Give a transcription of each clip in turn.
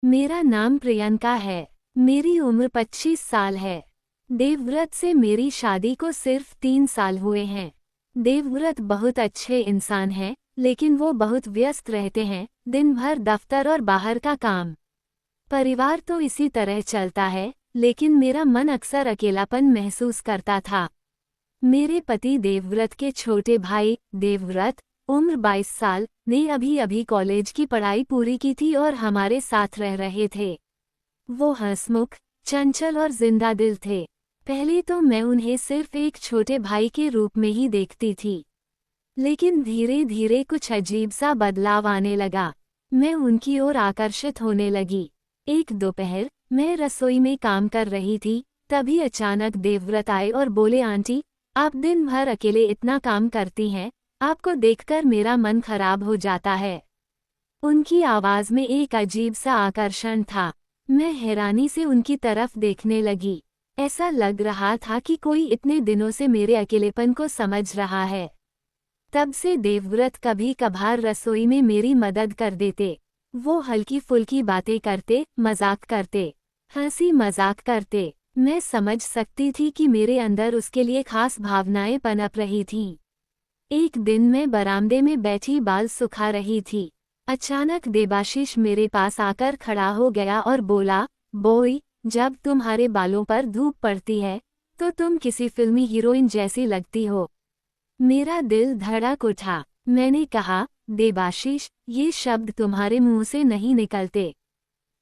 मेरा नाम प्रियंका है। मेरी उम्र 25 साल है। देवव्रत से मेरी शादी को सिर्फ 3 साल हुए हैं। देवव्रत बहुत अच्छे इंसान हैं, लेकिन वो बहुत व्यस्त रहते हैं, दिन भर दफ्तर और बाहर का काम। परिवार तो इसी तरह चलता है, लेकिन मेरा मन अक्सर अकेलापन महसूस करता था। मेरे पति देवव्रत के छोटे भाई देवव्रत, उम्र 22 साल, ने अभी अभी कॉलेज की पढ़ाई पूरी की थी और हमारे साथ रह रहे थे। वो हंसमुख, चंचल और जिंदा दिल थे। पहले तो मैं उन्हें सिर्फ एक छोटे भाई के रूप में ही देखती थी, लेकिन धीरे धीरे कुछ अजीब सा बदलाव आने लगा। मैं उनकी ओर आकर्षित होने लगी। एक दोपहर मैं रसोई में काम कर रही थी, तभी अचानक देवव्रत आए और बोले, आंटी, आप दिन भर अकेले इतना काम करती हैं, आपको देखकर मेरा मन खराब हो जाता है। उनकी आवाज में एक अजीब सा आकर्षण था। मैं हैरानी से उनकी तरफ देखने लगी। ऐसा लग रहा था कि कोई इतने दिनों से मेरे अकेलेपन को समझ रहा है। तब से देवव्रत कभी कभार रसोई में मेरी मदद कर देते। वो हल्की फुल्की बातें करते, मजाक करते, हंसी मजाक करते। मैं समझ सकती थी कि मेरे अंदर उसके लिए खास भावनाएं पनप रही थीं। एक दिन मैं बरामदे में बैठी बाल सुखा रही थी। अचानक देबाशीष मेरे पास आकर खड़ा हो गया और बोला, बॉय, जब तुम्हारे बालों पर धूप पड़ती है तो तुम किसी फिल्मी हीरोइन जैसी लगती हो। मेरा दिल धड़क उठा। मैंने कहा, देबाशीष, ये शब्द तुम्हारे मुंह से नहीं निकलते।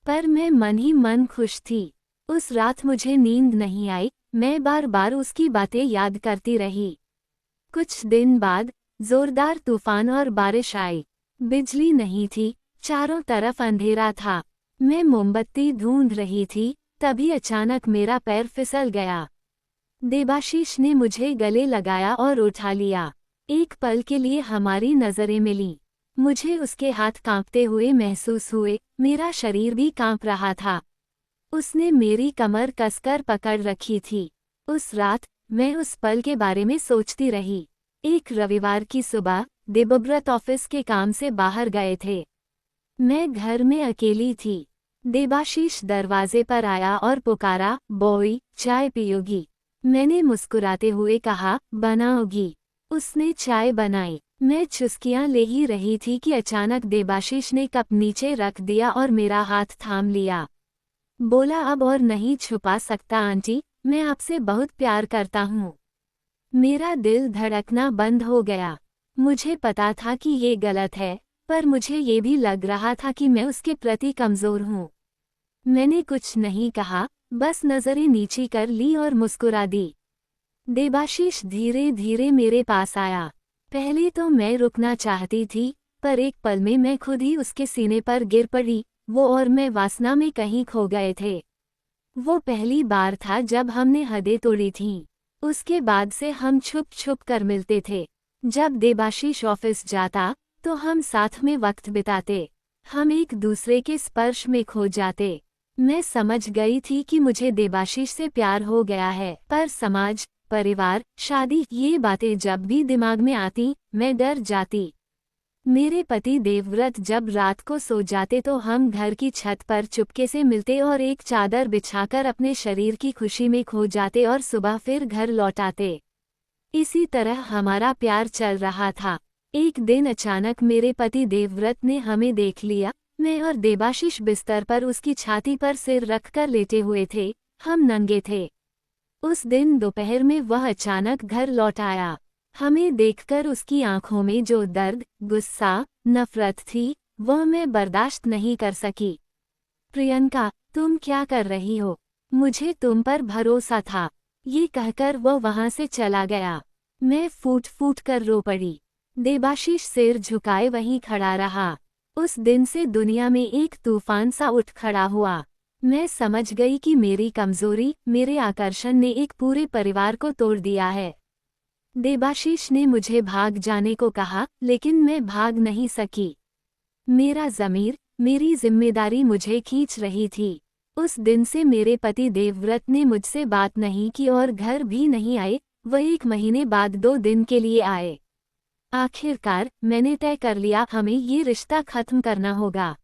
पर मैं मन ही मन खुश थी। उस रात मुझे नींद नहीं आई। मैं बार बार उसकी बातें याद करती रही। कुछ दिन बाद जोरदार तूफान और बारिश आई। बिजली नहीं थी, चारों तरफ अंधेरा था। मैं मोमबत्ती ढूंढ रही थी, तभी अचानक मेरा पैर फिसल गया। देबाशीष ने मुझे गले लगाया और उठा लिया। एक पल के लिए हमारी नजरें मिलीं। मुझे उसके हाथ कांपते हुए महसूस हुए, मेरा शरीर भी कांप रहा था। उसने मेरी कमर कसकर पकड़ रखी थी। उस रात मैं उस पल के बारे में सोचती रही। एक रविवार की सुबह देवव्रत ऑफिस के काम से बाहर गए थे। मैं घर में अकेली थी। देबाशीष दरवाजे पर आया और पुकारा, बॉय, चाय पियोगी? मैंने मुस्कुराते हुए कहा, बनाओगी? उसने चाय बनाई। मैं चुस्कियां ले ही रही थी कि अचानक देबाशीष ने कप नीचे रख दिया और मेरा हाथ थाम लिया। बोला, अब और नहीं छुपा सकता आंटी, मैं आपसे बहुत प्यार करता हूँ। मेरा दिल धड़कना बंद हो गया। मुझे पता था कि ये गलत है, पर मुझे ये भी लग रहा था कि मैं उसके प्रति कमजोर हूँ। मैंने कुछ नहीं कहा, बस नजरें नीची कर ली और मुस्कुरा दी। देबाशीष धीरे धीरे मेरे पास आया। पहले तो मैं रुकना चाहती थी, पर एक पल में मैं खुद ही उसके सीने पर गिर पड़ी। वो और मैं वासना में कहीं खो गए थे। वो पहली बार था जब हमने हदें तोड़ी थीं। उसके बाद से हम छुप छुप कर मिलते थे। जब देबाशीष ऑफिस जाता तो हम साथ में वक्त बिताते। हम एक दूसरे के स्पर्श में खो जाते। मैं समझ गई थी कि मुझे देबाशीष से प्यार हो गया है, पर समाज, परिवार, शादी, ये बातें जब भी दिमाग में आती, मैं डर जाती। मेरे पति देवव्रत जब रात को सो जाते तो हम घर की छत पर चुपके से मिलते और एक चादर बिछाकर अपने शरीर की खुशी में खो जाते और सुबह फिर घर लौट आते। इसी तरह हमारा प्यार चल रहा था। एक दिन अचानक मेरे पति देवव्रत ने हमें देख लिया। मैं और देबाशीष बिस्तर पर उसकी छाती पर सिर रखकर लेटे हुए थे। हम नंगे थे। उस दिन दोपहर में वह अचानक घर लौट आया। हमें देखकर उसकी आंखों में जो दर्द, गुस्सा, नफरत थी, वह मैं बर्दाश्त नहीं कर सकी। प्रियंका, तुम क्या कर रही हो? मुझे तुम पर भरोसा था। ये कहकर वह वहां से चला गया। मैं फूट फूट कर रो पड़ी। देबाशीष सिर झुकाए वहीं खड़ा रहा। उस दिन से दुनिया में एक तूफान सा उठ खड़ा हुआ। मैं समझ गई कि मेरी कमजोरी, मेरे आकर्षण ने एक पूरे परिवार को तोड़ दिया है। देबाशीष ने मुझे भाग जाने को कहा, लेकिन मैं भाग नहीं सकी। मेरा ज़मीर, मेरी जिम्मेदारी मुझे खींच रही थी। उस दिन से मेरे पति देवव्रत ने मुझसे बात नहीं की और घर भी नहीं आए। वह 1 महीने बाद 2 दिन के लिए आए। आखिरकार मैंने तय कर लिया, हमें ये रिश्ता खत्म करना होगा।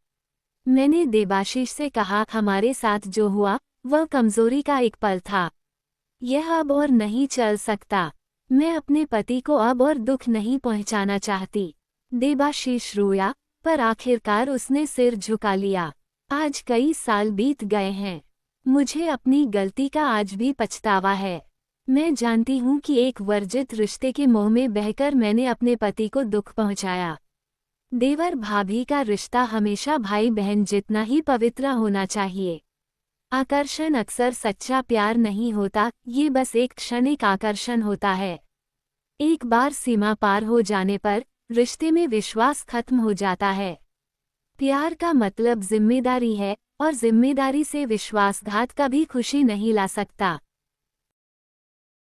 मैंने देबाशीष से कहा, हमारे साथ जो हुआ वह कमजोरी का एक पल था। यह अब और नहीं चल सकता। मैं अपने पति को अब और दुख नहीं पहुंचाना चाहती। देबाशीष रोया, पर आखिरकार उसने सिर झुका लिया। आज कई साल बीत गए हैं। मुझे अपनी गलती का आज भी पछतावा है। मैं जानती हूँ कि एक वर्जित रिश्ते के मोह में बहकर मैंने अपने पति को दुख पहुंचाया। देवर भाभी का रिश्ता हमेशा भाई बहन जितना ही पवित्र होना चाहिए। आकर्षण अक्सर सच्चा प्यार नहीं होता, ये बस एक क्षणिक आकर्षण होता है। एक बार सीमा पार हो जाने पर रिश्ते में विश्वास खत्म हो जाता है। प्यार का मतलब जिम्मेदारी है, और जिम्मेदारी से विश्वासघात कभी खुशी नहीं ला सकता।